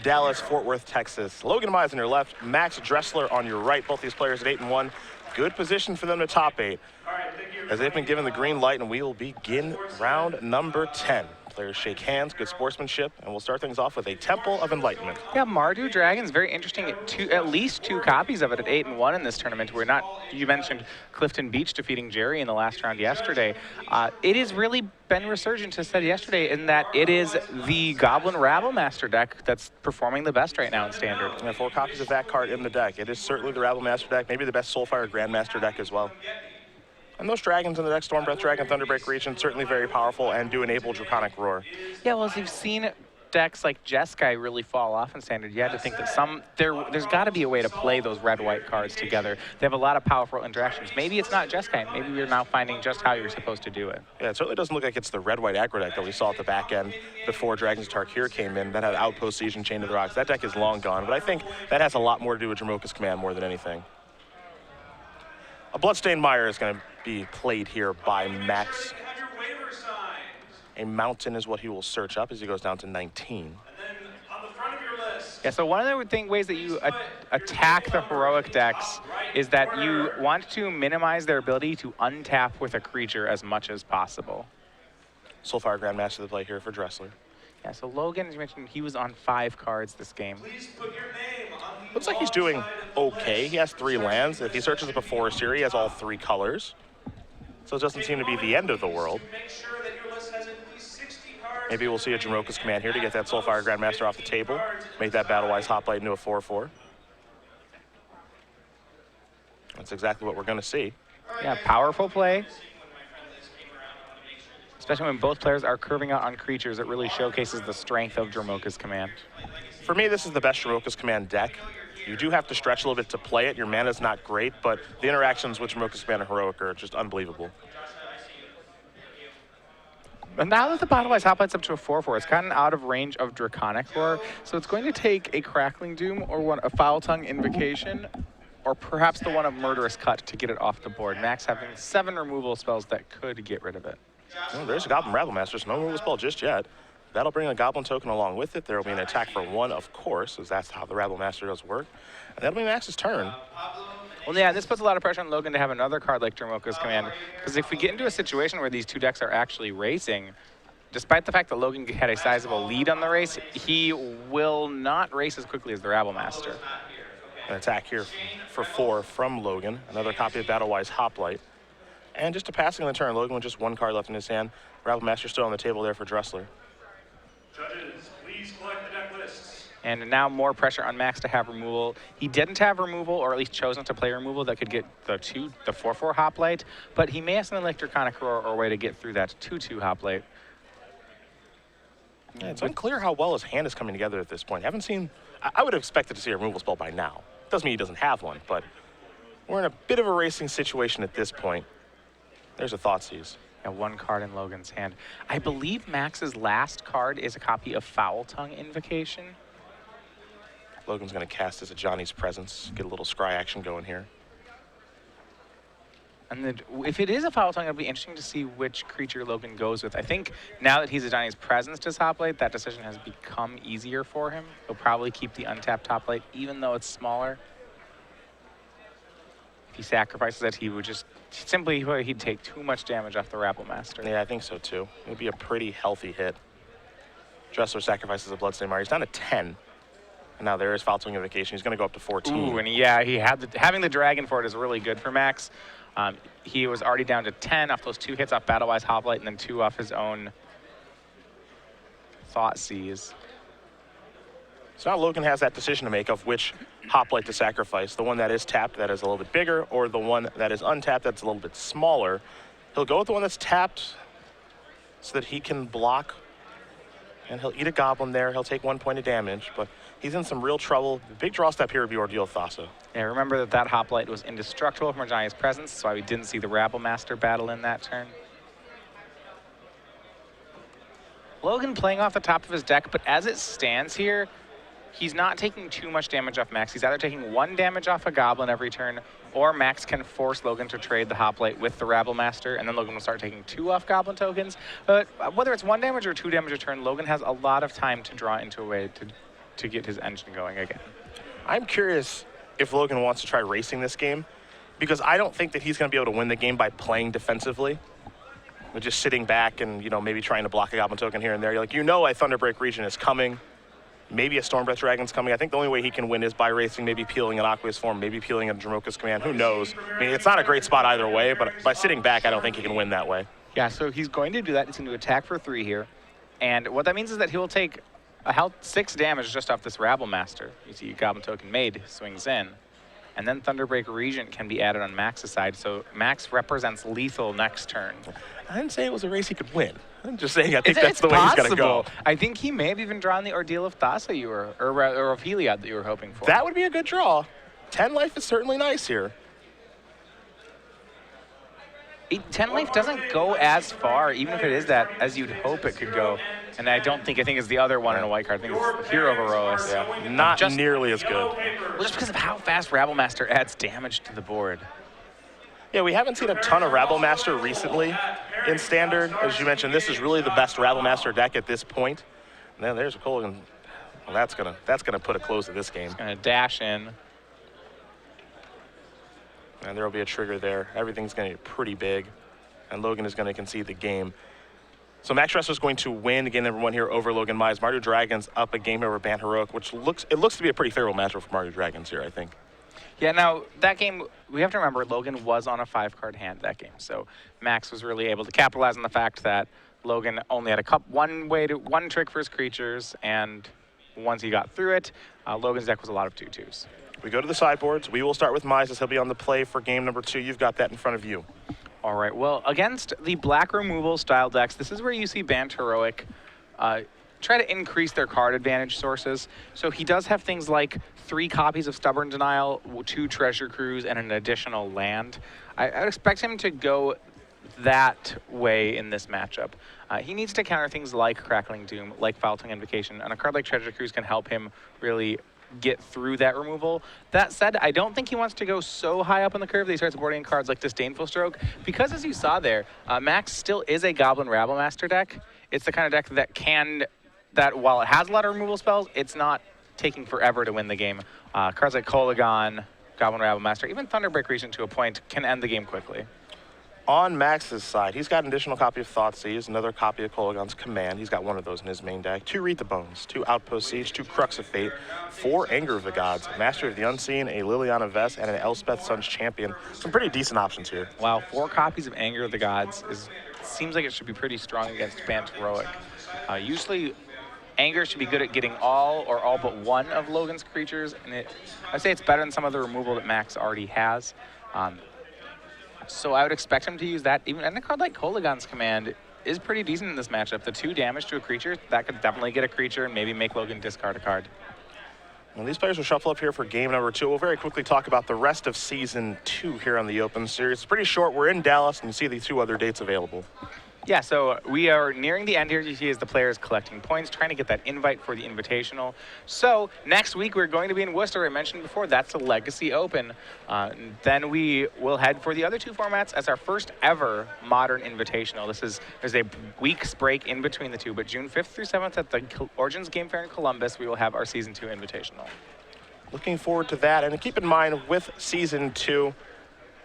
Dallas, Fort Worth, Texas. Logan Mize on your left, Max Dresslar on your right. Both these players at 8-1. Good position for them to top 8. As they've been given the green light, and we will begin round number 10. Players shake hands, good sportsmanship, and we'll start things off with a Temple of Enlightenment. Yeah, Mardu Dragon's very interesting. At least 2 copies of it at 8-1 in this tournament. You mentioned Clifton Beach defeating Jerry in the last round yesterday. It has really been resurgent, as said yesterday, in that it is the Goblin Rabblemaster deck that's performing the best right now in Standard. And 4 copies of that card in the deck. It is certainly the Rabblemaster deck, maybe the best Soulfire Grandmaster deck as well. And those dragons in the deck, Stormbreath Dragon, Thunderbreak region, certainly very powerful and do enable Draconic Roar. Yeah, well, as you've seen decks like Jeskai really fall off in Standard, you had to think that there's got to be a way to play those red-white cards together. They have a lot of powerful interactions. Maybe it's not Jeskai. Maybe we're now finding just how you're supposed to do it. Yeah, it certainly doesn't look like it's the red-white aggro deck that we saw at the back end before Dragons of Tarkir came in. That had Outpost Siege and Chain to the Rocks. That deck is long gone, but I think that has a lot more to do with Dromoka's Command more than anything. A Bloodstained Mire is going to be played here by Max. A mountain is what he will search up as he goes down to 19. Yeah, so one of the ways that you attack the heroic decks is that you want to minimize their ability to untap with a creature as much as possible. Soulfire Grandmaster to play here for Dresslar. Yeah, so Logan, as you mentioned, he was on 5 cards this game. Looks like he's doing okay. He has 3 lands. If he searches up a forest here, he has all 3 colors. So it doesn't seem to be the end of the world. Maybe we'll see a Dromoka's Command here to get that Soulfire Grandmaster off the table. Make that Battlewise Hoplite into a 4/4. That's exactly what we're going to see. Yeah, powerful play. Especially when both players are curving out on creatures, it really showcases the strength of Dromoka's Command. For me, this is the best Dromoka's Command deck. You do have to stretch a little bit to play it. Your mana's not great, but the interactions with Dromoka's Command and Heroic are just unbelievable. But now that the Battlewise Hoplite's up to a 4/4, it's gotten out of range of Draconic Roar, so it's going to take a Crackling Doom or a Foul Tongue Invocation, or perhaps the one of Murderous Cut to get it off the board. Max having 7 removal spells that could get rid of it. Oh, there's a Goblin Rabblemaster, so no removal spell just yet. That'll bring a Goblin token along with it. There will be an attack for 1, of course, as that's how the Rabblemaster does work. And that'll be Max's turn. Well, yeah, this puts a lot of pressure on Logan to have another card like Dromoka's Command, because if we get into a situation where these 2 decks are actually racing, despite the fact that Logan had a sizable lead on the race, he will not race as quickly as the Rabblemaster. An attack here for 4 from Logan. Another copy of Battlewise Hoplite. And just a passing on the turn, Logan with just 1 card left in his hand. Rabblemaster still on the table there for Dresslar. Judges, please collect the deck lists. And now more pressure on Max to have removal. He didn't have removal, or at least chose not to play removal that could get the 4/4 Hoplite, but he may have something like Draconic Roar or a way to get through that 2/2 Hoplite. Yeah, it's unclear how well his hand is coming together at this point. I would have expected to see a removal spell by now. Doesn't mean he doesn't have one, but we're in a bit of a racing situation at this point. There's a Thoughtseize. And 1 card in Logan's hand. I believe Max's last card is a copy of Foul Tongue Invocation. Logan's going to cast as a Johnny's Presence, get a little scry action going here. And then if it is a Foul Tongue, it'll be interesting to see which creature Logan goes with. I think now that he's a Johnny's Presence to Hoplite, that decision has become easier for him. He'll probably keep the untapped Hoplite, even though it's smaller. If he sacrifices it, he would just he'd take too much damage off the Rabblemaster. Yeah, I think so too. It would be a pretty healthy hit. Dresslar sacrifices a Bloodstained Mire. He's down to 10. And now there is Foul Tongue Invocation. He's going to go up to 14. Ooh, and yeah, having the Dragon for it is really good for Max. He was already down to 10 off those 2 hits off Battlewise Hoplite and then 2 off his own Thoughtseize. So now Logan has that decision to make of which Hoplite to sacrifice. The one that is tapped that is a little bit bigger, or the one that is untapped that's a little bit smaller. He'll go with the one that's tapped so that he can block, and he'll eat a Goblin there. He'll take 1 point of damage, but he's in some real trouble. The big draw step here would be Ordeal Thassa. Yeah, remember that Hoplite was indestructible from Johnny's Presence, that's why we didn't see the Rabblemaster battle in that turn. Logan playing off the top of his deck, but as it stands here, he's not taking too much damage off Max. He's either taking 1 damage off a Goblin every turn, or Max can force Logan to trade the Hoplite with the Rabblemaster, and then Logan will start taking 2 off Goblin tokens. But whether it's 1 damage or 2 damage a turn, Logan has a lot of time to draw into a way to to get his engine going again. I'm curious if Logan wants to try racing this game, because I don't think that he's going to be able to win the game by playing defensively. With just sitting back and, maybe trying to block a Goblin token here and there. You're like, a Thunderbreak region is coming. Maybe a Stormbreath Dragon's coming. I think the only way he can win is by racing, maybe peeling an Aqueous Form, maybe peeling a Dromoka's Command. Who knows? I mean, it's not a great spot either way, but by sitting back, I don't think he can win that way. Yeah, so he's going to do that. He's going to attack for 3 here. And what that means is that he will take a health 6 damage just off this Rabblemaster. You see Goblin Token made, swings in. And then Thunderbreak Regent can be added on Max's side, so Max represents lethal next turn. I didn't say it was a race he could win. I'm just saying I think that's the way he's going to go. I think he may have even drawn the Ordeal of Thassa or of Heliod that you were hoping for. That would be a good draw. 10 life is certainly nice here. 10 life doesn't go as far, even if it is that, as you'd hope it could go. And I think it's the other one in a white card. I think it's Hero Herois. Yeah, not just nearly as good. Well, just because of how fast Rabblemaster adds damage to the board. Yeah, we haven't seen a ton of Rabblemaster recently in Standard. As you mentioned, this is really the best Rabblemaster deck at this point. And then there's a Colgan. Well, that's gonna put a close to this game. It's gonna dash in. And there will be a trigger there. Everything's going to be pretty big. And Logan is going to concede the game. So Max Dressler is going to win game number 1 here over Logan Mize. Mardu Dragons up a game over Bant Heroic, which looks to be a pretty favorable matchup for Mardu Dragons here, I think. Yeah, now that game, we have to remember Logan was on a 5-card hand that game. So Max was really able to capitalize on the fact that Logan only had one trick for his creatures, and once he got through it, Logan's deck was a lot of 2/2s. We go to the sideboards. We will start with Mize as he'll be on the play for game number 2. You've got that in front of you. All right, well, against the black removal style decks, this is where you see Bant Heroic try to increase their card advantage sources. So he does have things like 3 copies of Stubborn Denial, 2 Treasure Cruise, and an additional land. I would expect him to go that way in this matchup. He needs to counter things like Crackling Doom, like Foul Tongue Invocation, and a card like Treasure Cruise can help him really get through that removal. That said, I don't think he wants to go so high up on the curve that he starts boarding cards like Disdainful Stroke, because as you saw there, Max still is a Goblin Rabblemaster deck. It's the kind of deck that while it has a lot of removal spells, it's not taking forever to win the game. Cards like Kolagon, Goblin Rabblemaster, even Thunderbreak Regent to a point can end the game quickly. On Max's side, he's got an additional copy of Thoughtseize, another copy of Kolagon's Command. He's got one of those in his main deck. 2 Read the Bones, 2 Outpost Siege, 2 Crux of Fate, 4 Anger of the Gods, Master of the Unseen, a Liliana Vest, and an Elspeth Sun's Champion. Some pretty decent options here. Wow, 4 copies of Anger of the Gods seems like it should be pretty strong against Bant Heroic. Usually, Anger should be good at getting all or all but one of Logan's creatures, and I'd say it's better than some of the removal that Max already has. So I would expect him to use that. And a card like Kolagon's Command is pretty decent in this matchup. The 2 damage to a creature, that could definitely get a creature and maybe make Logan discard a card. Well, these players will shuffle up here for game number 2. We'll very quickly talk about the rest of Season 2 here on the Open Series. It's pretty short. We're in Dallas, and you see the 2 other dates available. Yeah, so we are nearing the end here. You see as the players collecting points, trying to get that invite for the Invitational. So next week we're going to be in Worcester. I mentioned before, that's a Legacy Open. Then we will head for the other 2 formats as our first ever Modern Invitational. There's a week's break in between the 2, but June 5th through 7th at the Origins Game Fair in Columbus, we will have our Season 2 Invitational. Looking forward to that, and keep in mind with Season 2,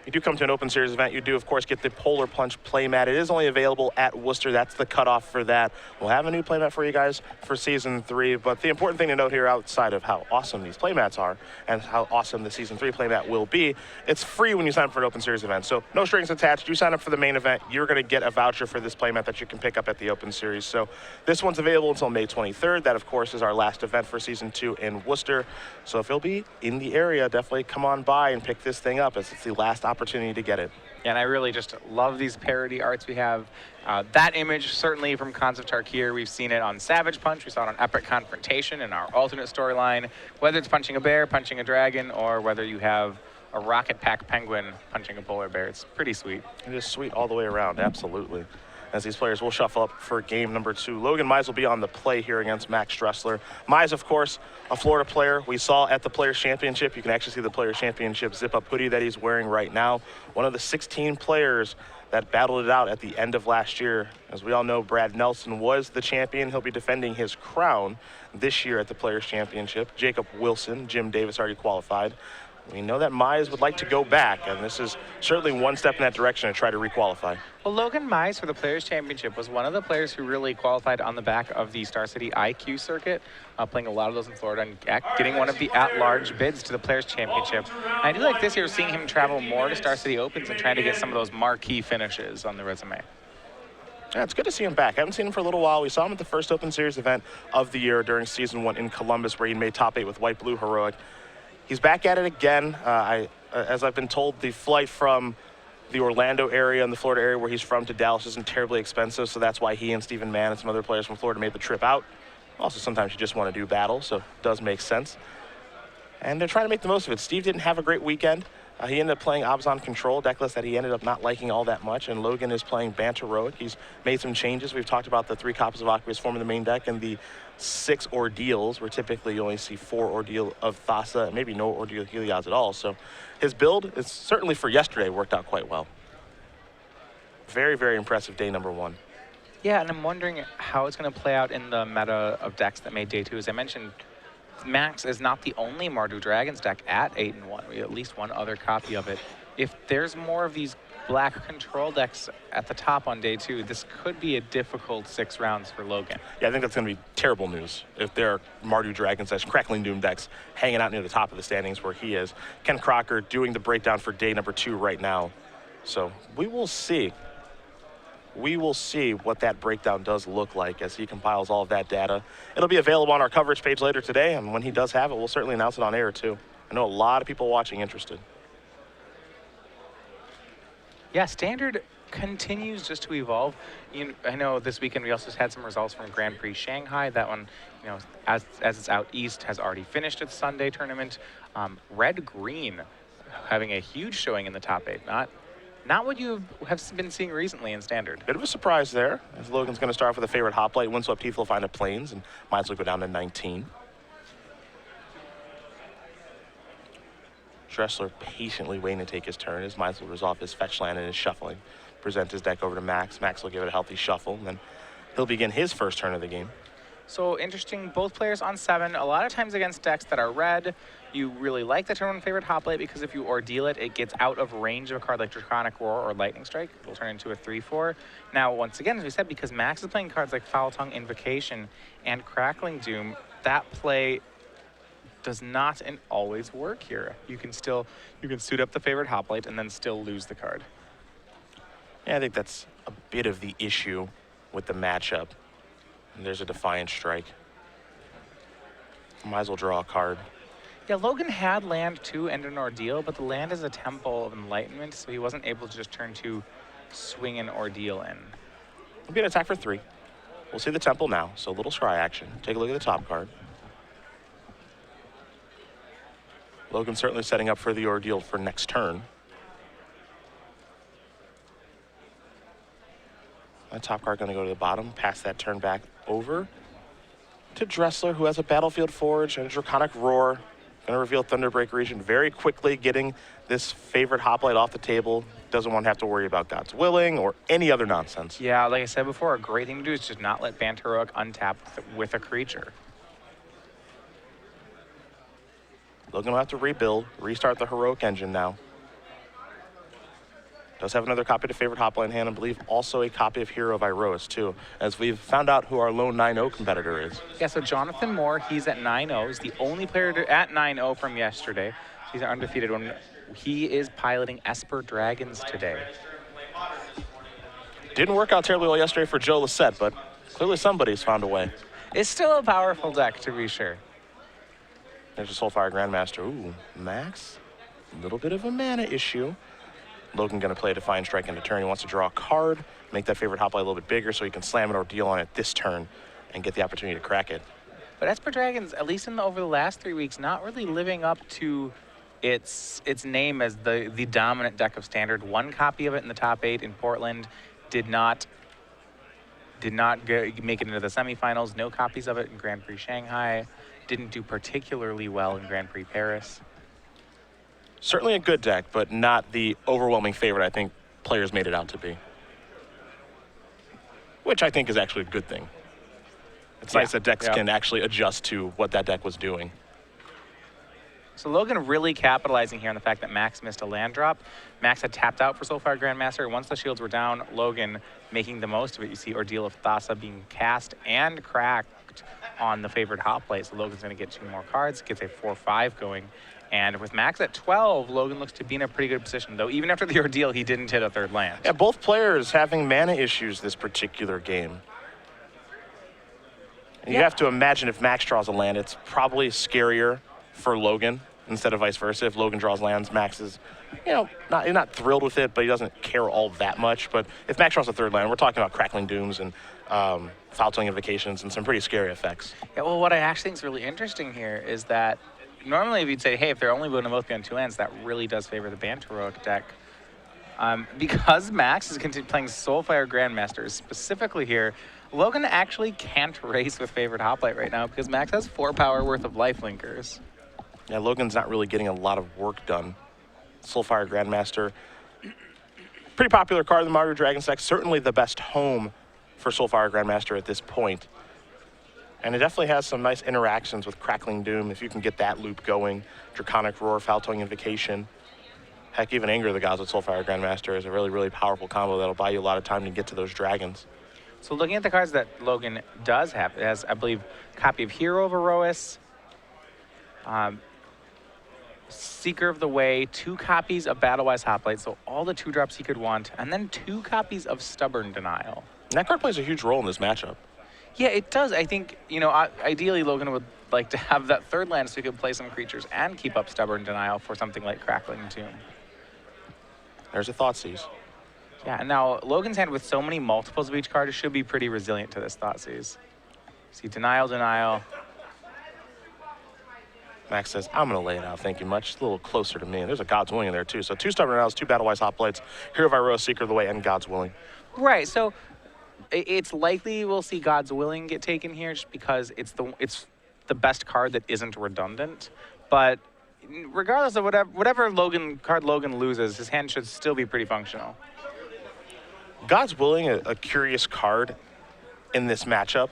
you do come to an Open Series event, you do, of course, get the Polar Plunge playmat. It is only available at Worcester. That's the cutoff for that. We'll have a new playmat for you guys for Season 3, but the important thing to note here outside of how awesome these playmats are and how awesome the Season 3 playmat will be, it's free when you sign up for an Open Series event. So no strings attached. You sign up for the main event, you're going to get a voucher for this playmat that you can pick up at the Open Series. So this one's available until May 23rd. That, of course, is our last event for Season 2 in Worcester. So if you'll be in the area, definitely come on by and pick this thing up, as it's the last opportunity to get it. And I really just love these parody arts we have. That image, certainly from Khans of Tarkir, we've seen it on Savage Punch, we saw it on Epic Confrontation in our alternate storyline, whether it's punching a bear, punching a dragon, or whether you have a Rocket Pack penguin punching a polar bear. It's pretty sweet. It is sweet all the way around, absolutely. As these players will shuffle up for game number 2. Logan Mize will be on the play here against Max Dressler. Mize, of course, a Florida player. We saw at the Players' Championship. You can actually see the Players' Championship zip-up hoodie that he's wearing right now. One of the 16 players that battled it out at the end of last year. As we all know, Brad Nelson was the champion. He'll be defending his crown this year at the Players' Championship. Jacob Wilson, Jim Davis already qualified. We know that Mize would like to go back, and this is certainly one step in that direction to try to requalify. Well, Logan Mize for the Players' Championship was one of the players who really qualified on the back of the Star City IQ circuit, playing a lot of those in Florida and getting one of the at-large bids to the Players' Championship. And I do like this year seeing him travel more to Star City Opens and trying to get some of those marquee finishes on the resume. Yeah, it's good to see him back. I haven't seen him for a little while. We saw him at the first Open Series event of the year during Season 1 in Columbus, where he made top 8 with White Blue Heroic. He's back at it again. As I've been told, the flight from the Orlando area and the Florida area where he's from to Dallas isn't terribly expensive, so that's why he and Stephen Mann and some other players from Florida made the trip out. Also, sometimes you just want to do battle, so it does make sense. And they're trying to make the most of it. Steve didn't have a great weekend. He ended up playing Abzan Control, deck list that he ended up not liking all that much, and Logan is playing Banteroic. He's made some changes. We've talked about the 3 copies of Aqueous Form in the main deck and the 6 Ordeals, where typically you only see 4 Ordeal of Thassa, and maybe no Ordeal Helios at all. So his build is certainly for yesterday worked out quite well. Very, very impressive day number 1. Yeah, and I'm wondering how it's going to play out in the meta of decks that made day 2. As I mentioned, Max is not the only Mardu Dragons deck at 8-1. We have at least one other copy of it. If there's more of these black control decks at the top on day 2, this could be a difficult 6 rounds for Logan. Yeah, I think that's going to be terrible news if there are Mardu Dragons / Crackling Doom decks hanging out near the top of the standings where he is. Ken Crocker doing the breakdown for day number 2 right now. So we will see. We will see what that breakdown does look like as he compiles all of that data. It'll be available on our coverage page later today, and when he does have it, we'll certainly announce it on air too. I know a lot of people watching interested. Yeah, Standard continues just to evolve. I know this weekend we also had some results from Grand Prix Shanghai. That one, as it's out east, has already finished its Sunday tournament. Red-Green having a huge showing in the top 8. Not what you have been seeing recently in Standard. Bit of a surprise there, as Logan's going to start off with a favorite hoplite. Windswept Heath will find a Plains, and Mize will go down to 19. Dresslar patiently waiting to take his turn as Mize will resolve his fetch land and his shuffling. Present his deck over to Max. Max will give it a healthy shuffle, and then he'll begin his first turn of the game. So interesting, both players on 7. A lot of times against decks that are red, you really like the turn 1 favorite hoplite because if you ordeal it, it gets out of range of a card like Draconic Roar or Lightning Strike. It'll turn into a 3/4. Now, once again, as we said, because Max is playing cards like Foul Tongue, Invocation, and Crackling Doom, that play does not and always work here. You can suit up the favorite hoplite and then still lose the card. Yeah, I think that's a bit of the issue with the matchup. And there's a Defiant Strike. Might as well draw a card. Yeah, Logan had land 2 and an Ordeal, but the land is a Temple of Enlightenment, so he wasn't able to just turn to swing an Ordeal in. It'll be an attack for 3. We'll see the Temple now, so a little scry action. Take a look at the top card. Logan certainly setting up for the Ordeal for next turn. That top card going to go to the bottom, pass that turn back over to Dresslar, who has a Battlefield Forge and a Draconic Roar. Going to reveal Thunderbreak Region very quickly, getting this favorite hoplite off the table. Doesn't want to have to worry about God's Willing or any other nonsense. Yeah, like I said before, a great thing to do is just not let Banteroic untap with a creature. Logan will have to rebuild, restart the Heroic Engine now. Does have another copy of Favorite Hoplite in hand, I believe also a copy of Hero of Iroas too, as we've found out who our lone 9-0 competitor is. Yeah, so Jonathan Moore, he's at 9-0. He's the only player at 9-0 from yesterday. He's an undefeated one. He is piloting Esper Dragons today. Didn't work out terribly well yesterday for Joe Lissette, but clearly somebody's found a way. It's still a powerful deck, to be sure. There's a Soulfire Grandmaster. Ooh, Max, a little bit of a mana issue. Logan going to play a Defiant Strike into turn. He wants to draw a card, make that favorite hoplite a little bit bigger so he can slam it or deal on it this turn and get the opportunity to crack it. But Esper Dragons, at least over the last 3 weeks, not really living up to its name as the dominant deck of Standard. One copy of it in the top 8 in Portland, did not make it into the semifinals. No copies of it in Grand Prix Shanghai. Didn't do particularly well in Grand Prix Paris. Certainly a good deck, but not the overwhelming favorite I think players made it out to be. Which I think is actually a good thing. It's nice that decks can actually adjust to what that deck was doing. So Logan really capitalizing here on the fact that Max missed a land drop. Max had tapped out for Soulfire Grandmaster. Once the shields were down, Logan making the most of it. You see Ordeal of Thassa being cast and cracked on the favored hot plate. So Logan's going to get 2 more cards, gets a 4-5 going. And with Max at 12, Logan looks to be in a pretty good position, though even after the Ordeal, he didn't hit a 3rd land. Yeah, both players having mana issues this particular game. And you have to imagine if Max draws a land, it's probably scarier for Logan instead of vice versa. If Logan draws lands, Max is, you know, not thrilled with it, but he doesn't care all that much. But if Max draws a 3rd land, we're talking about Crackling Dooms and Foul-Tongue Invocations and some pretty scary effects. Yeah, well, what I actually think is really interesting here is that normally if you'd say, hey, if they're only going to both be on 2 lands, that really does favor the Bant Heroic deck. Because Max is playing Soulfire Grandmasters specifically here, Logan actually can't race with favored hoplite right now because Max has 4 power worth of lifelinkers. Yeah, Logan's not really getting a lot of work done. Soulfire Grandmaster, pretty popular card in the Mario Dragon deck. Certainly the best home for Soulfire Grandmaster at this point. And it definitely has some nice interactions with Crackling Doom if you can get that loop going. Draconic Roar, Foul-Tongue Invocation. Heck, even Anger of the Gods with Soulfire Grandmaster is a really, really powerful combo that'll buy you a lot of time to get to those dragons. So looking at the cards that Logan does have, it has, I believe, a copy of Hero of Erois, Seeker of the Way, 2 copies of Battle-Wise Hoplite, so all the 2-drops he could want, and then 2 copies of Stubborn Denial. And that card plays a huge role in this matchup. Yeah, it does. I think, you know, ideally Logan would like to have that 3rd land so he could play some creatures and keep up Stubborn Denial for something like Crackling Tomb. There's a Thoughtseize. Yeah, and now Logan's hand with so many multiples of each card should be pretty resilient to this Thoughtseize. See, Denial, Denial. Max says, I'm going to lay it out, thank you much. It's a little closer to me. There's a God's Willing in there, too. So 2 Stubborn Denials, 2 Battle-Wise Hoplites, Hero of Iroha, Seeker of the Way, and God's Willing. Right, so it's likely we'll see God's Willing get taken here just because it's the best card that isn't redundant. But regardless of whatever card Logan loses, his hand should still be pretty functional. God's Willing, a curious card in this matchup.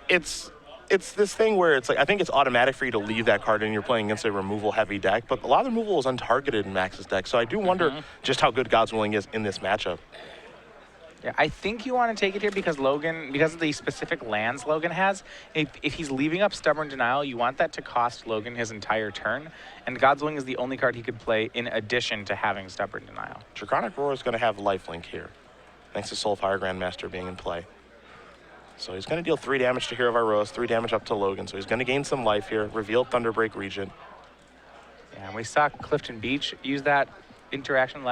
It's this thing where it's like, I think it's automatic for you to leave that card in. You're playing against a removal-heavy deck, but a lot of the removal is untargeted in Max's deck. So I do wonder just how good God's Willing is in this matchup. Yeah, I think you want to take it here because of the specific lands Logan has, if he's leaving up Stubborn Denial, you want that to cost Logan his entire turn, and God's Willing is the only card he could play in addition to having Stubborn Denial. Draconic Roar is going to have LifeLink here, thanks to Soulfire Grandmaster being in play. So he's going to deal 3 damage to Hero of Iroha, 3 damage up to Logan, so he's going to gain some life here, reveal Thunderbreak Regent. Yeah, and we saw Clifton Beach use that interaction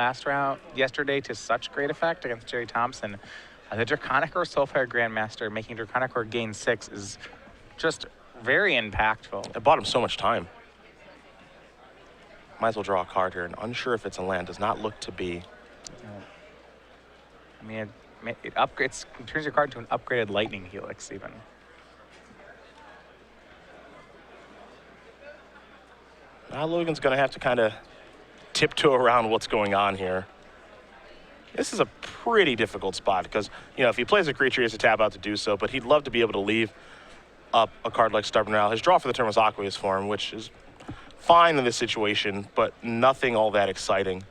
yesterday to such great effect against Jerry Thompson. The Draconic Roar Soulfire Grandmaster making Draconic Roar gain 6 is just very impactful. It bought him so much time. Might as well draw a card here, and unsure if it's a land. Does not look to be. I mean, it turns your card to an upgraded Lightning Helix even. Now Logan's going to have to kind of tiptoe around what's going on here. This is a pretty difficult spot because, you know, if he plays a creature, he has to tap out to do so, but he'd love to be able to leave up a card like Stubborn Denial. His draw for the turn was Aqueous Form, which is fine in this situation, but nothing all that exciting.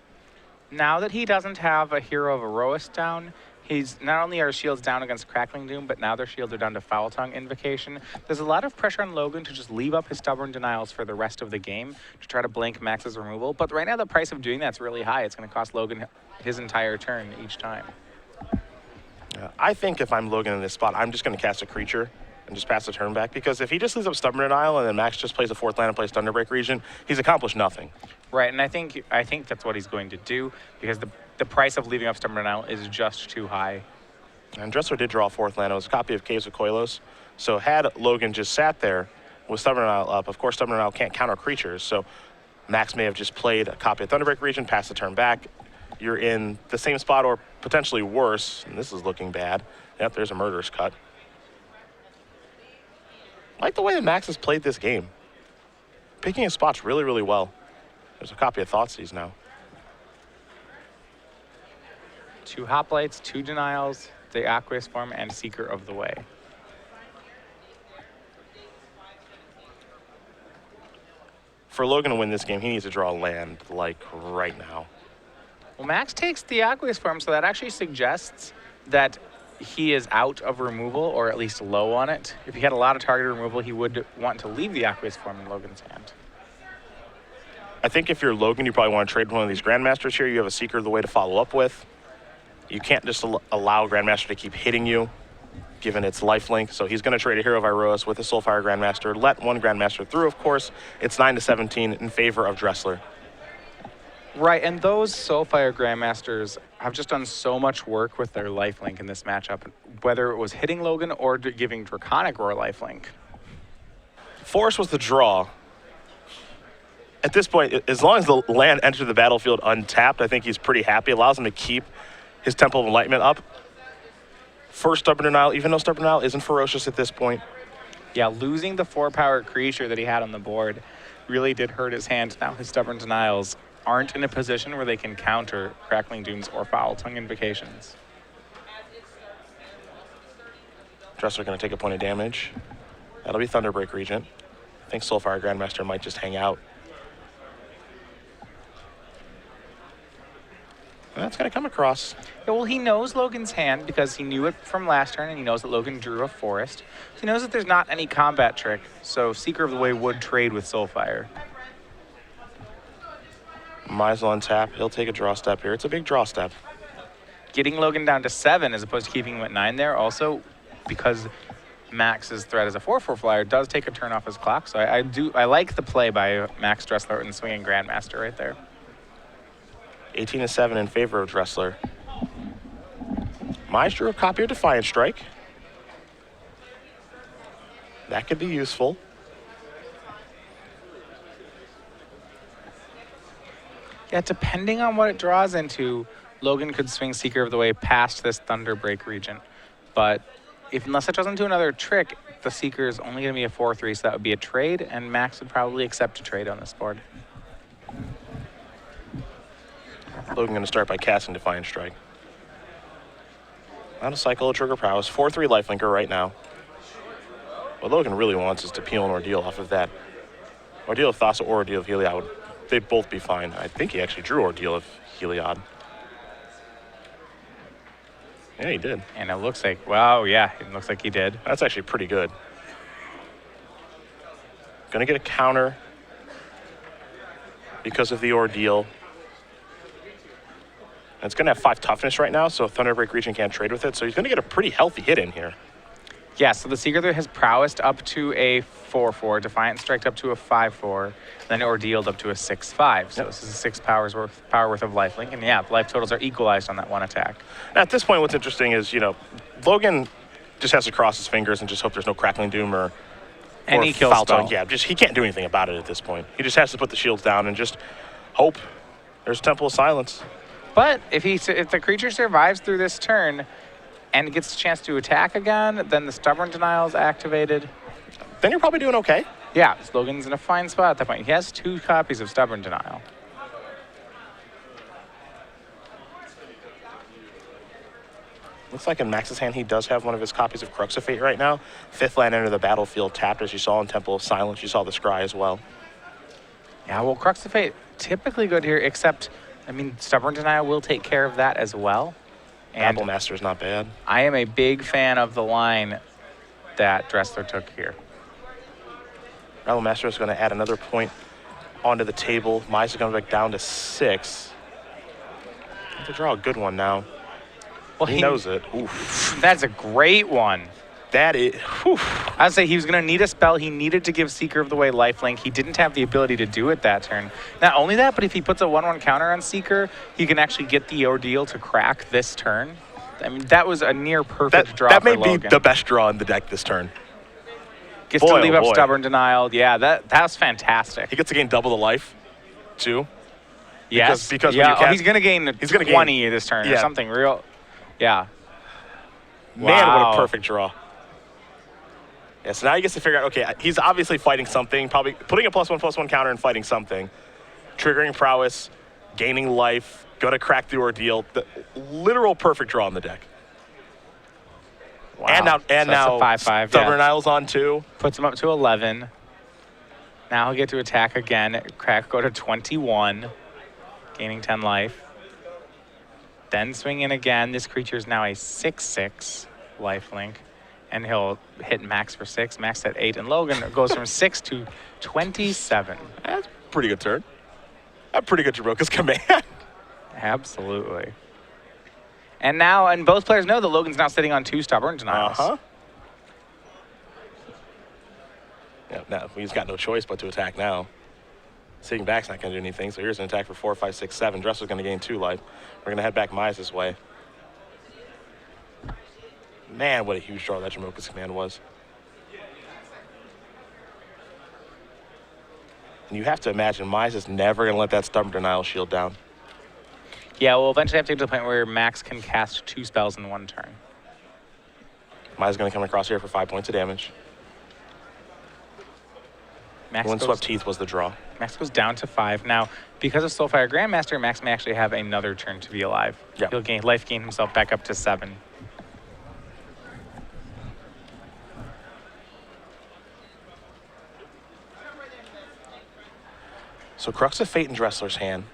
Now that he doesn't have a Hero of Erois down, he's not only are shields down against Crackling Doom, but now their shields are down to Foul-Tongue Invocation. There's a lot of pressure on Logan to just leave up his Stubborn Denials for the rest of the game to try to blank Max's removal. But right now the price of doing that's really high. It's going to cost Logan his entire turn each time. I think if I'm Logan in this spot, I'm just going to cast a creature and just pass the turn back, because if he just leaves up Stubborn Denial and then Max just plays a 4th land and plays Thunderbreak Region, he's accomplished nothing. Right, and I think that's what he's going to do, because the price of leaving up Stubborn Denial is just too high. And Dresslar did draw a 4th land. It was a copy of Caves of Koilos. So had Logan just sat there with Stubborn Denial up, of course Stubborn Denial can't counter creatures, so Max may have just played a copy of Thunderbreak Region, passed the turn back. You're in the same spot or potentially worse, and this is looking bad. Yep, there's a Murderous Cut. I like the way that Max has played this game. Picking his spots really, really well. There's a copy of Thoughtseize now. 2 Hoplites, 2 Denials, the Aqueous Form, and Seeker of the Way. For Logan to win this game, he needs to draw land, like, right now. Well, Max takes the Aqueous Form, so that actually suggests that he is out of removal, or at least low on it. If he had a lot of targeted removal, he would want to leave the Aqueous Form in Logan's hand. I think if you're Logan, you probably want to trade one of these Grandmasters here. You have a Seeker of the Way to follow up with. You can't just allow Grandmaster to keep hitting you, given its lifelink. So he's going to trade a Hero of Iroas with a Soulfire Grandmaster. Let one Grandmaster through, of course. It's 9-17 in favor of Dresslar. Right, and those Soulfire Grandmasters have just done so much work with their lifelink in this matchup, whether it was hitting Logan or giving Draconic Roar lifelink. Force was the draw. At this point, as long as the land entered the battlefield untapped, I think he's pretty happy. Allows him to keep his Temple of Enlightenment up. First Stubborn Denial, even though Stubborn Denial isn't ferocious at this point. Yeah, losing the 4-power creature that he had on the board really did hurt his hand. Now his Stubborn Denials aren't in a position where they can counter Crackling Dooms or Foul Tongue Invocations. Dresslar going to take a point of damage. That'll be Thunderbreak Regent. I think Soulfire Grandmaster might just hang out. And that's going to come across. Yeah, well, he knows Logan's hand because he knew it from last turn, and he knows that Logan drew a forest. So he knows that there's not any combat trick, so Seeker of the Way would trade with Soulfire. Mize will untap. He'll take a draw step here. It's a big draw step. Getting Logan down to 7 as opposed to keeping him at 9 there, also because Max's threat as a 4/4 flyer does take a turn off his clock. So I like the play by Max Dresslar and Swinging Grandmaster right there. 18-7 in favor of Dresslar. Mize drew a copy of Defiant Strike. That could be useful. Yeah, depending on what it draws into, Logan could swing Seeker of the Way past this Thunderbreak Regent. But unless it draws into another trick, the Seeker is only going to be a 4/3, so that would be a trade, and Max would probably accept a trade on this board. Logan going to start by casting Defiant Strike. Not a cycle of Trigger Prowess. 4/3 lifelinker right now. What Logan really wants is to peel an Ordeal off of that. Ordeal of Thassa or Ordeal of Heliod. They'd both be fine. I think he actually drew Ordeal of Heliod. Yeah, he did. And it looks like, wow, yeah, it looks like he did. That's actually pretty good. Going to get a counter because of the Ordeal. And it's going to have 5 toughness right now, so Thunderbreak Regent can't trade with it. So he's going to get a pretty healthy hit in here. Yeah, so the Seeker has prowessed up to a 4/4, Defiant Striked up to a 5/4, then Ordealed up to a 6/5. So this is a 6 power worth of lifelink, and yeah, the life totals are equalized on that one attack. Now, at this point, what's interesting is, you know, Logan just has to cross his fingers and just hope there's no Crackling Doom or Any kill Foul spell. Tongue. Yeah, he can't do anything about it at this point. He just has to put the shields down and just hope there's a Temple of Silence. But if the creature survives through this turn and gets a chance to attack again, then the Stubborn Denial is activated. Then you're probably doing okay. Yeah, Logan's in a fine spot at that point. He has 2 copies of Stubborn Denial. Looks like in Max's hand, he does have one of his copies of Crux of Fate right now. 5th land enter the battlefield tapped, as you saw in Temple of Silence. You saw the Scry as well. Yeah, well, Crux of Fate, typically good here, except, I mean, Stubborn Denial will take care of that as well. And Rabblemaster is not bad. I am a big fan of the line that Dresslar took here. Rabblemaster is going to add another point onto the table. Mize is going back down to 6. To draw a good one now. Well, he knows it. Oof. That's a great one. That is, whew. I would say he was going to need a spell. He needed to give Seeker of the Way lifelink. He didn't have the ability to do it that turn. Not only that, but if he puts a 1/1 counter on Seeker, he can actually get the Ordeal to crack this turn. I mean, that was a near perfect draw That for may Logan. be the best draw in the deck this turn. Gets to leave up Stubborn Denial. Yeah, that was fantastic. He gets to gain double the life, too. Yes. Because yeah, when you he's going to gain 20 this turn or something real. Yeah. Man, wow. what a perfect draw. Yeah, so now he gets to figure out, okay, he's obviously fighting something, probably putting a +1/+1 counter and fighting something. Triggering Prowess, gaining life, gonna crack the ordeal. The literal perfect draw on the deck. Wow. And now, So that's a 5/5. Stubborn Isles on 2. Puts him up to 11. Now he'll get to attack again. Crack go to 21, gaining 10 life. Then swing in again. This creature is now a 6/6 lifelink. And he'll hit Max for 6. Max at 8. And Logan goes from 6 to 27. That's a pretty good turn. A pretty good Jabrocka's command. Absolutely. And now, and both players know that Logan's now sitting on 2 Stubborn Denials. Yeah, now he's got no choice but to attack now. Sitting back's not going to do anything, so here's an attack for 4, 5, 6, 7. Dresslar's going to gain 2 life. We're going to head back Mize's way. Man, what a huge draw that Jabrocka's command was. And you have to imagine Mize is never going to let that Stubborn Denial shield down. Yeah, we'll eventually have to get to the point where Max can cast 2 spells in 1 turn. Mize is going to come across here for 5 points of damage. Windswept Teeth was the draw. Max goes down to 5. Now, because of Soulfire Grandmaster, Max may actually have another turn to be alive. Yeah. He'll life gain himself back up to 7. So Crux of Fate in Dresslar's hand.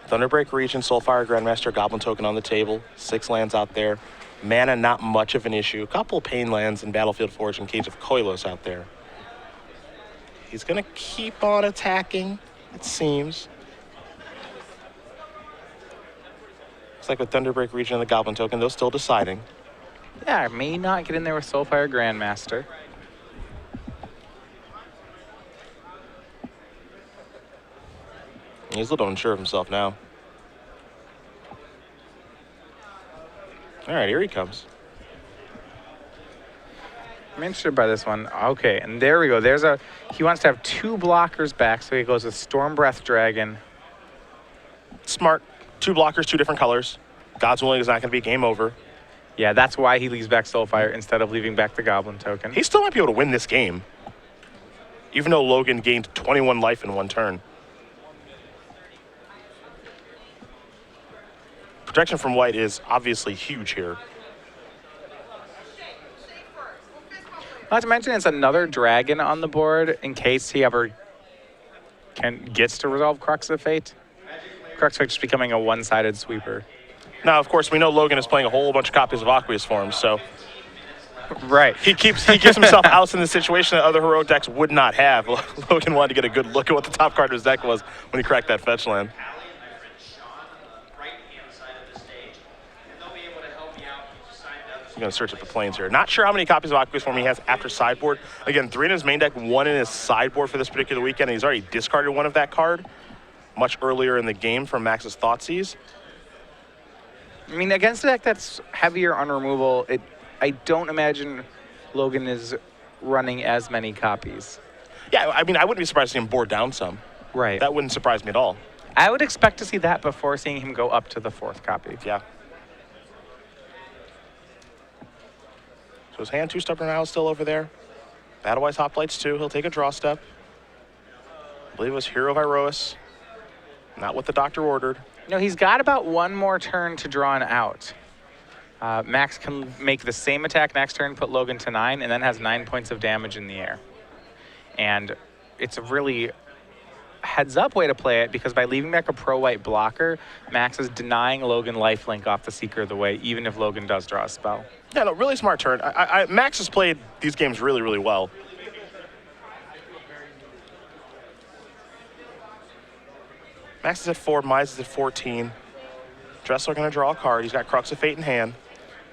Thunderbreak Region, Soulfire Grandmaster, Goblin Token on the table. 6 lands out there. Mana, not much of an issue. A couple Pain lands in Battlefield Forge and Cage of Koilos out there. He's going to keep on attacking, it seems. Looks like with Thunderbreak Region and the Goblin Token, they're still deciding. Yeah, I may not get in there with Soulfire Grandmaster. He's a little unsure of himself now. All right, here he comes. I'm interested by this one. Okay, and there we go. He wants to have 2 blockers back, so he goes with Storm Breath Dragon. Smart. 2 blockers, 2 different colors. God's Willing is not going to be game over. Yeah, that's why he leaves back Soulfire instead of leaving back the Goblin Token. He still might be able to win this game, even though Logan gained 21 life in 1 turn. Protection from white is obviously huge here. Not to mention, it's another dragon on the board in case he ever gets to resolve Crux of Fate. Crux of Fate just becoming a one-sided sweeper. Now, of course, we know Logan is playing a whole bunch of copies of Aqueous Forms, so right. he gives himself outs in the situation that other heroic decks would not have. Logan wanted to get a good look at what the top card of his deck was when he cracked that fetch land. I'm going to search up the planes here. Not sure how many copies of Aqueous Form he has after sideboard. Again, 3 in his main deck, 1 in his sideboard for this particular weekend. And he's already discarded 1 of that card much earlier in the game from Max's Thoughtseize. I mean, against a deck that's heavier on removal, I don't imagine Logan is running as many copies. Yeah, I mean, I wouldn't be surprised to see him board down some. Right. That wouldn't surprise me at all. I would expect to see that before seeing him go up to the 4th copy. Yeah. So his hand 2 Stubborn Isles still over there. Battlewise Hoplites 2. He'll take a draw step. I believe it was Hero of Iroas. Not what the doctor ordered. No, he's got about 1 more turn to draw an out. Max can make the same attack next turn, put Logan to 9, and then has 9 points of damage in the air. And it's a really heads-up way to play it because by leaving back a pro-white blocker, Max is denying Logan lifelink off the Seeker of the Way, even if Logan does draw a spell. Yeah, no, really smart turn. Max has played these games really, really well. Max is at 4, Mize is at 14. Dresslar going to draw a card. He's got Crux of Fate in hand.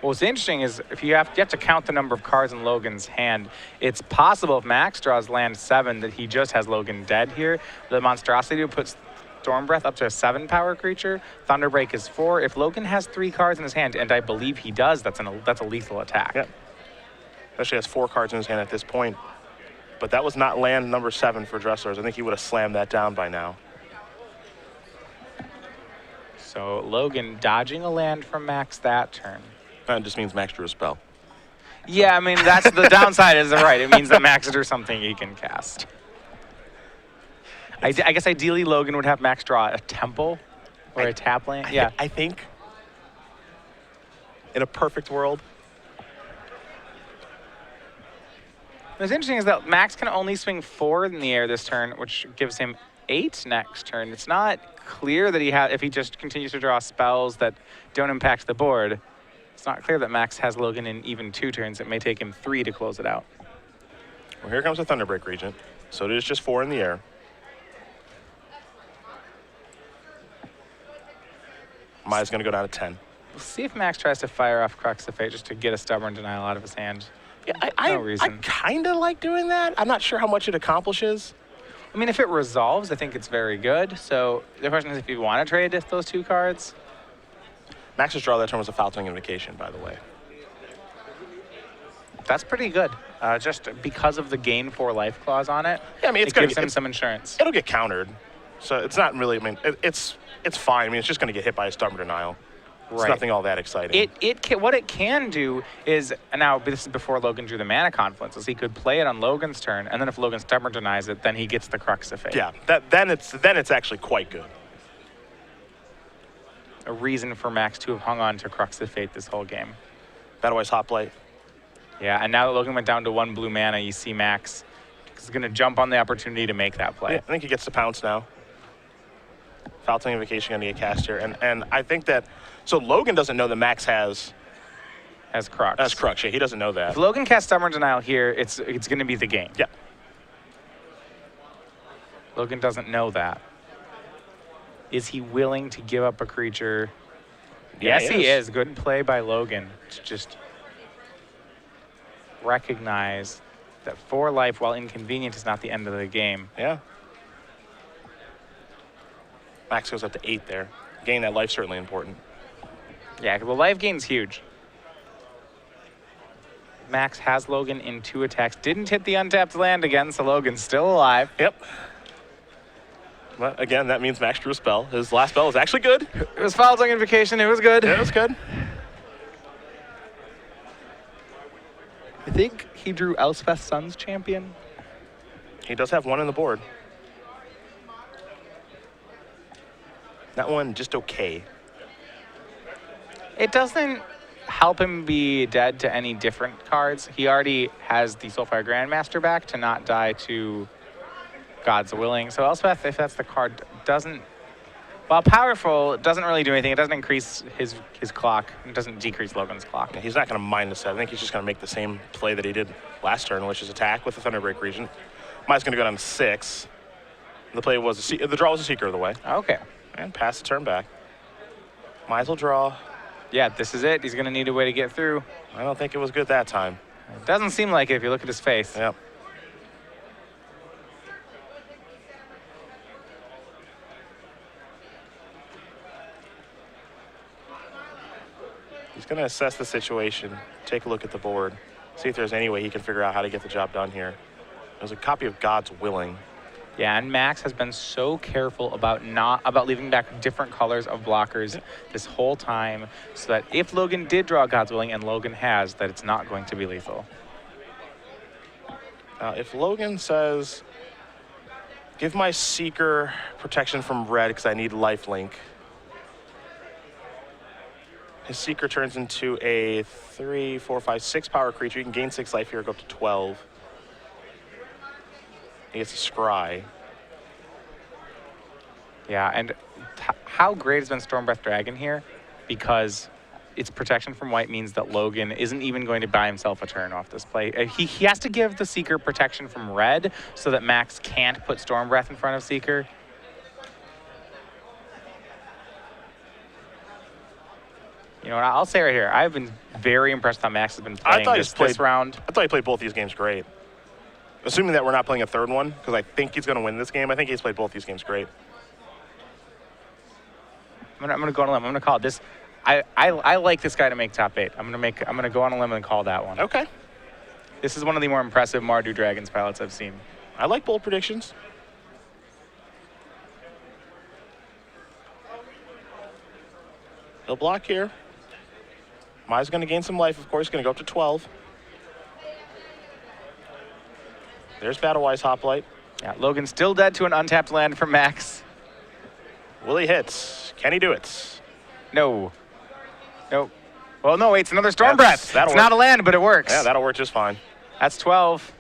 Well, what's interesting is if you have to count the number of cards in Logan's hand. It's possible if Max draws land 7 that he just has Logan dead here. The monstrosity puts Storm Breath up to a 7-power creature. Thunderbreak is 4. If Logan has 3 cards in his hand, and I believe he does, that's a lethal attack. Yep. Especially has 4 cards in his hand at this point. But that was not land number 7 for Dresslar. I think he would have slammed that down by now. So Logan dodging a land from Max that turn. That just means Max drew a spell. Yeah, I mean, that's the downside is right. It means that Max drew something he can cast. I guess ideally Logan would have Max draw a temple or a tap land. Yeah. I think in a perfect world. What's interesting is that Max can only swing 4 in the air this turn, which gives him 8 next turn. It's not clear that if he just continues to draw spells that don't impact the board, it's not clear that Max has Logan in even 2 turns. It may take him 3 to close it out. Well, here comes the Thunderbreak Regent. So it is just 4 in the air. Mize going to go down to 10. We'll see if Max tries to fire off Crux of Fate just to get a Stubborn Denial out of his hand. Yeah, No I reason. kind of like doing that. I'm not sure how much it accomplishes. I mean, if it resolves, I think it's very good. So the question is if you want to trade those 2 cards. Max's draw that turn was a Foul Tongue Invocation, by the way. That's pretty good. Just because of the gain 4 life clause on it, Yeah, I mean, it gives him some insurance. It'll get countered. So it's not really, I mean, it's fine. I mean, it's just going to get hit by a Stubborn Denial. It's Right. nothing all that exciting. What it can do is, and now this is before Logan drew the Mana Confluence, is he could play it on Logan's turn, and then if Logan Stubborn denies it, then he gets the Crux of Fate. Yeah, then it's actually quite good. A reason for Max to have hung on to Crux of Fate this whole game. Battlewise Hot Plate. Yeah, and now that Logan went down to 1 blue mana, you see Max is going to jump on the opportunity to make that play. Yeah, I think he gets to pounce now. Foul Tongue Invocation going to get cast here, and I think that so Logan doesn't know that Max has Crux. Crux. Yeah, he doesn't know that. If Logan casts Stubborn Denial here, it's going to be the game. Yeah. Logan doesn't know that. Is he willing to give up a creature? Yeah, Yes, he is. Good play by Logan to just recognize that 4 life, while inconvenient, is not the end of the game. Yeah. Max goes up to 8 there. Gaining that life certainly important. Yeah, the life gain's huge. Max has Logan in 2 attacks. Didn't hit the untapped land again, so Logan's still alive. Yep. But again, that means Max drew a spell. His last spell was actually good. It was Foul Tongue Invocation. It was good. Yeah, it was good. I think he drew Elspeth Sun's Champion. He does have 1 on the board. That one just okay. It doesn't help him be dead to any different cards. He already has the Soulfire Grandmaster back to not die to God's Willing. So Elspeth, if that's the card, doesn't, while powerful, it doesn't really do anything. It doesn't increase his clock. It doesn't decrease Logan's clock. He's not going to mind the set. I think he's just going to make the same play that he did last turn, which is attack with the Thunderbreak Regent. Mine's going to go down to 6. The play was the draw was a Seeker of the way, Okay. and pass the turn back. Might as well draw. Yeah, this is it. He's going to need a way to get through. I don't think it was good that time. It doesn't seem like it if you look at his face. Yep. He's going to assess the situation, take a look at the board, see if there's any way he can figure out how to get the job done here. There's a copy of God's Willing. Yeah, and Max has been so careful about leaving back different colors of blockers this whole time, so that if Logan did draw God's Willing, and Logan has, that it's not going to be lethal. If Logan says, give my Seeker protection from red because I need LifeLink, his Seeker turns into a 3, 4, 5, 6 power creature. You can gain 6 life here, go up to 12. He gets a Scry. Yeah, and how great has been Stormbreath Dragon here? Because its protection from white means that Logan isn't even going to buy himself a turn off this play. He has to give the Seeker protection from red so that Max can't put Stormbreath in front of Seeker. You know what, I'll say right here, I've been very impressed how Max has been playing this round. I thought he played both these games great. Assuming that we're not playing a third one, because I think he's going to win this game, I think he's played both these games great. I'm gonna go on a limb. I'm gonna call it this. I like this guy to make top 8. I'm gonna go on a limb and call that one. Okay. This is one of the more impressive Mardu Dragons pilots I've seen. I like bold predictions. He'll block here. Mize going to gain some life, of course. Going to go up to 12. There's Battlewise Hoplite. Yeah, Logan still dead to an untapped land from Max. Will he hit? Can he do it? No. Nope. Well, no, wait, it's another Storm Breath. That'll It's work. not a land, but it works. Yeah, that'll work just fine. That's 12.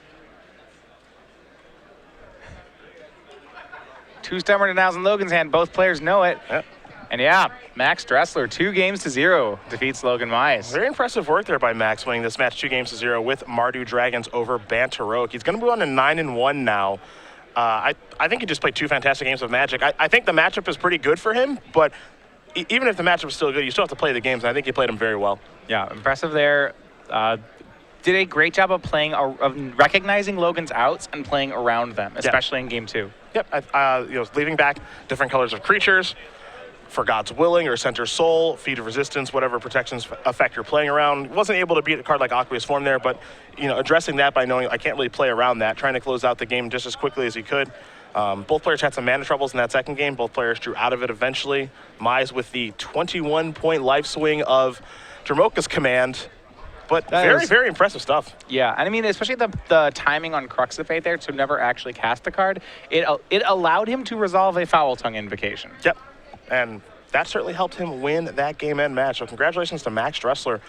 2 Stubborn Denials in Logan's hand. Both players know it. Yep. And yeah, Max Dresslar, 2-0 defeats Logan Mize. Very impressive work there by Max, winning this match 2-0 with Mardu Dragons over Bantaroke. He's going to be on to 9-1 now. I think he just played 2 fantastic games of Magic. I think the matchup is pretty good for him, but even if the matchup is still good, you still have to play the games, and I think he played them very well. Yeah, impressive there. Did a great job of playing, of recognizing Logan's outs and playing around them, especially in game 2. Yep, leaving back different colors of creatures for God's Willing or Center Soul, Feed of Resistance, whatever protections effect you're playing around. Wasn't able to beat a card like Aqueous Form there, but addressing that by knowing I can't really play around that, trying to close out the game just as quickly as he could. Both players had some mana troubles in that second game. Both players drew out of it eventually. Mize with the 21-point life swing of Dramoka's command. But very impressive stuff. Yeah, and I mean, especially the timing on Crux of Fate there to never actually cast the card, it allowed him to resolve a Foul Tongue Invocation. Yep, and that certainly helped him win that game-end match. So congratulations to Max Dresslar.